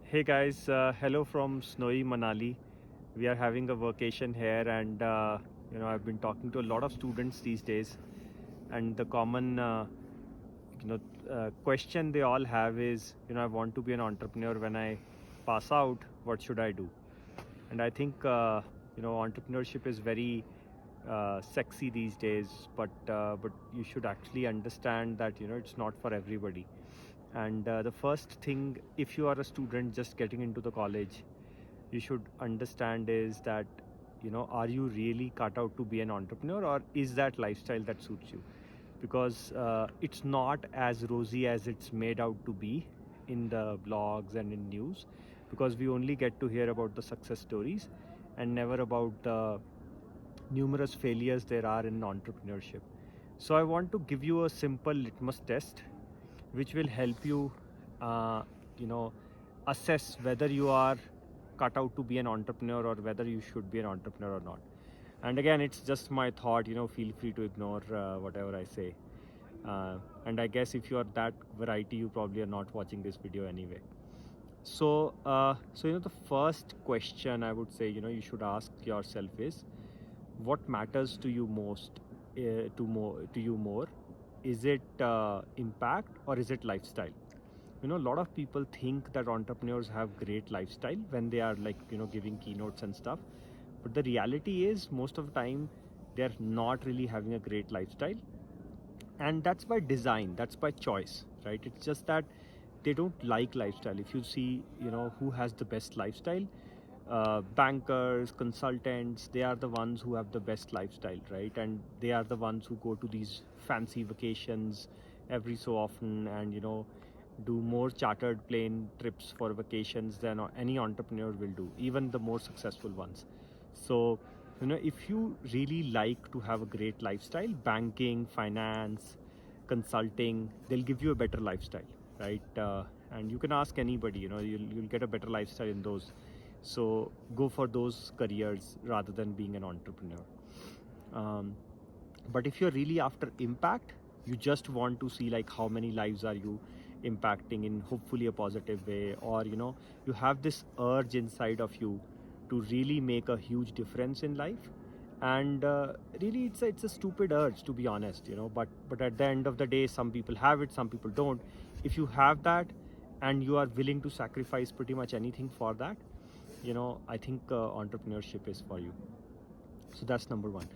Hey guys, hello from snowy Manali. We are having a vacation here, and I've been talking to a lot of students these days, and the common question they all have is, I want to be an entrepreneur when I pass out. What should I do? And I think entrepreneurship is very sexy these days, but you should actually understand that it's not for everybody. And the first thing, if you are a student just getting into the college, you should understand is that are you really cut out to be an entrepreneur, or is that lifestyle that suits you? Because it's not as rosy as it's made out to be in the blogs and in news, because we only get to hear about the success stories and never about the numerous failures there are in entrepreneurship. So I want to give you a simple litmus test which will help you uh, you know assess whether you are cut out to be an entrepreneur or whether you should be an entrepreneur or not. And again, it's just my thought, feel free to ignore whatever I say. And I guess if you are that variety, you probably are not watching this video anyway. So the first question I would say you should ask yourself is, what matters to you most, to you more? Is it impact, or is it lifestyle? A lot of people think that entrepreneurs have great lifestyle when they are like giving keynotes and stuff, but the reality is most of the time they're not really having a great lifestyle. And that's by design, that's by choice, right? It's just that they don't like lifestyle. If you see who has the best lifestyle, bankers, consultants, they are the ones who have the best lifestyle, right? And they are the ones who go to these fancy vacations every so often, and do more chartered plane trips for vacations than any entrepreneur will do, even the more successful ones. So if you really like to have a great lifestyle, banking, finance, consulting, they'll give you a better lifestyle, right? And you can ask anybody, you'll get a better lifestyle in those. So go for those careers rather than being an entrepreneur. um, but if you're really after impact, you just want to see like how many lives are you impacting in hopefully a positive way, or you have this urge inside of you to really make a huge difference in life. And really it's a stupid urge, to be honest, but at the end of the day, some people have it, some people don't. If you have that and you are willing to sacrifice pretty much anything for that, I think entrepreneurship is for you. So that's number one.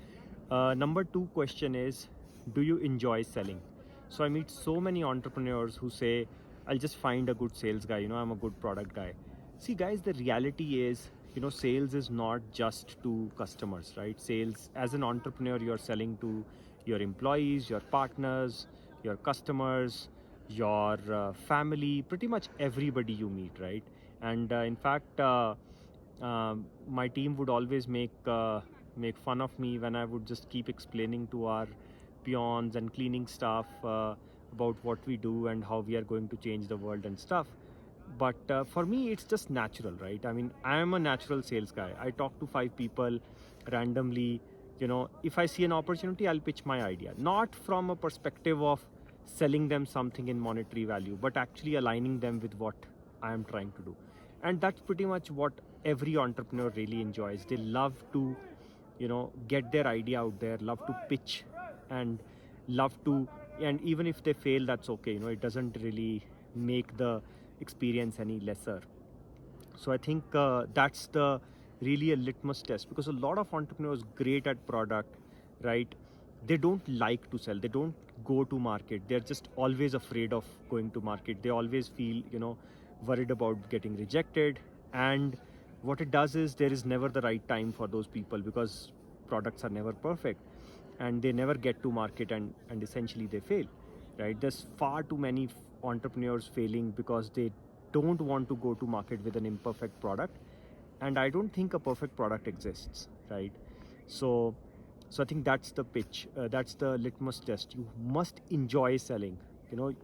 Number two question is, do you enjoy selling? So I meet so many entrepreneurs who say, I'll just find a good sales guy, I'm a good product guy. See, guys, the reality is, sales is not just to customers, right? Sales, as an entrepreneur, you're selling to your employees, your partners, your customers, your family, pretty much everybody you meet, right? And in fact, my team would always make fun of me when I would just keep explaining to our peons and cleaning staff about what we do and how we are going to change the world and stuff. But for me, it's just natural, right? I mean, I am a natural sales guy. I talk to five people randomly. If I see an opportunity, I'll pitch my idea, not from a perspective of selling them something in monetary value, but actually aligning them with what I am trying to do. And that's pretty much what every entrepreneur really enjoys. They love to get their idea out there, love to pitch, and love to, and even if they fail, that's okay. It doesn't really make the experience any lesser. So I think that's the really a litmus test, because a lot of entrepreneurs great at product, right? They don't like to sell, they don't go to market, they're just always afraid of going to market. They always feel worried about getting rejected. And what it does is, there is never the right time for those people, because products are never perfect, and they never get to market, and essentially they fail, right? There's far too many entrepreneurs failing because they don't want to go to market with an imperfect product. And I don't think a perfect product exists, right? So so I think that's the pitch, that's the litmus test. You must enjoy selling. you know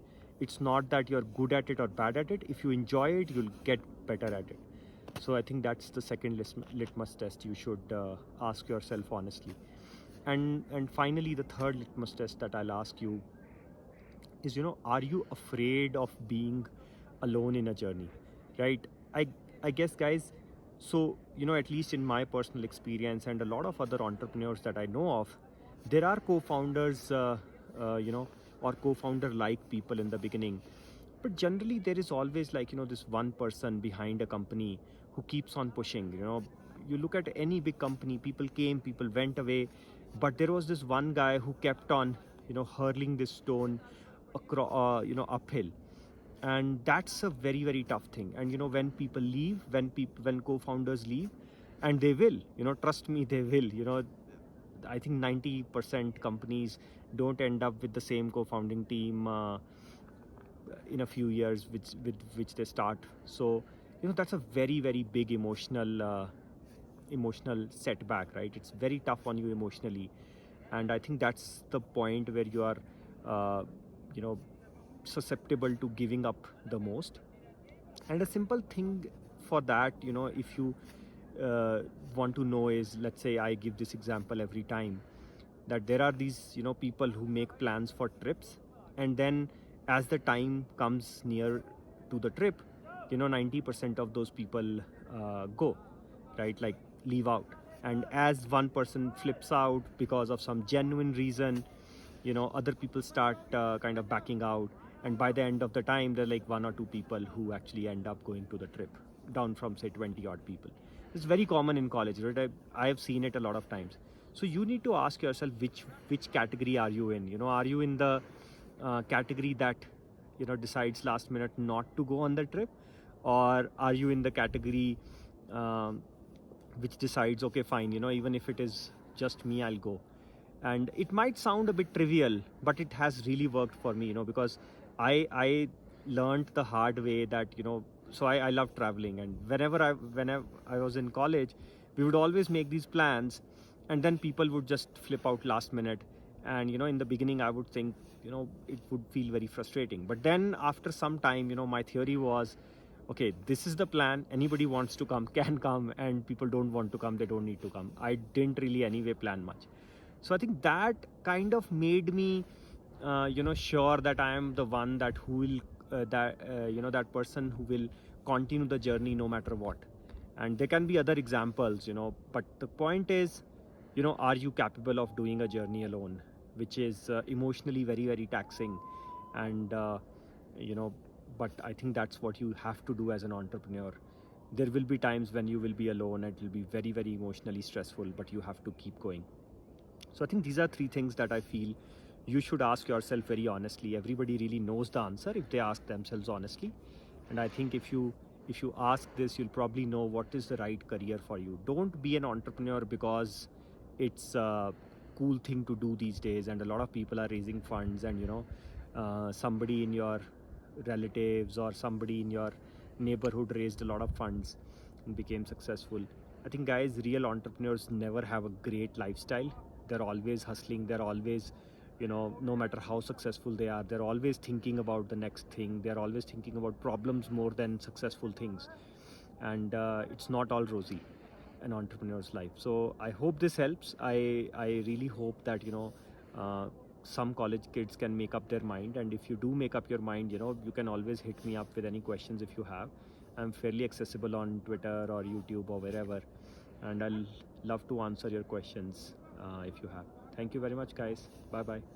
it's not that you're good at it or bad at it. If you enjoy it, you'll get better at it. So I think that's the second litmus test you should ask yourself honestly. And finally, the third litmus test that I'll ask you is, are you afraid of being alone in a journey, right? I I guess, guys. So at least in my personal experience and a lot of other entrepreneurs that I know of, there are co-founders, or co-founder like people in the beginning, but generally there is always like this one person behind a company who keeps on pushing. You look at any big company, people came, people went away, but there was this one guy who kept on hurling this stone across, uphill. And that's a very very tough thing. And when people leave, when co-founders leave, and they will, trust me, they will. I think 90% companies don't end up with the same co-founding team in a few years with which they start. So that's a very very big emotional setback, right? It's very tough on you emotionally. And I think that's the point where you are uh, you know susceptible to giving up the most. And a simple thing for that, if you uh, want to know, is, let's say I give this example every time, that there are these people who make plans for trips, and then as the time comes near to the trip, 90% of those people go, right, like leave out. And as one person flips out because of some genuine reason, other people start kind of backing out. And by the end of the time, there are like one or two people who actually end up going to the trip, down from say 20 odd people. It's very common in college, right? I have seen it a lot of times. So you need to ask yourself, which category are you in? Are you in the category that decides last minute not to go on the trip, or are you in the category um, which decides, okay, fine, even if it is just me, I'll go? And it might sound a bit trivial, but it has really worked for me, because I learned the hard way that so I love traveling. And whenever I was in college, we would always make these plans, and then people would just flip out last minute. And in the beginning I would think it would feel very frustrating, but then after some time, my theory was, okay, this is the plan, anybody wants to come can come, and people don't want to come, they don't need to come. I didn't really anyway plan much. So I think that kind of made me sure that I am the one that who will that person who will continue the journey no matter what. And there can be other examples, but the point is, are you capable of doing a journey alone, which is emotionally very very taxing. And you know but I think that's what you have to do as an entrepreneur. There will be times when you will be alone, it will be very very emotionally stressful, but you have to keep going. So I think these are three things that I feel you should ask yourself very honestly. Everybody really knows the answer if they ask themselves honestly. And I think if you ask this, you'll probably know what is the right career for you. Don't be an entrepreneur because it's a cool thing to do these days, and a lot of people are raising funds, and somebody in your relatives or somebody in your neighborhood raised a lot of funds and became successful. I think, guys, real entrepreneurs never have a great lifestyle. They're always hustling, they're always no matter how successful they are, they're always thinking about the next thing, they're always thinking about problems more than successful things. And it's not all rosy, an entrepreneur's life. So I hope this helps. I really hope that uh, some college kids can make up their mind. And if you do make up your mind, you can always hit me up with any questions if you have. I'm fairly accessible on Twitter or YouTube or wherever, and I'll love to answer your questions if you have. Thank you very much, guys. Bye bye.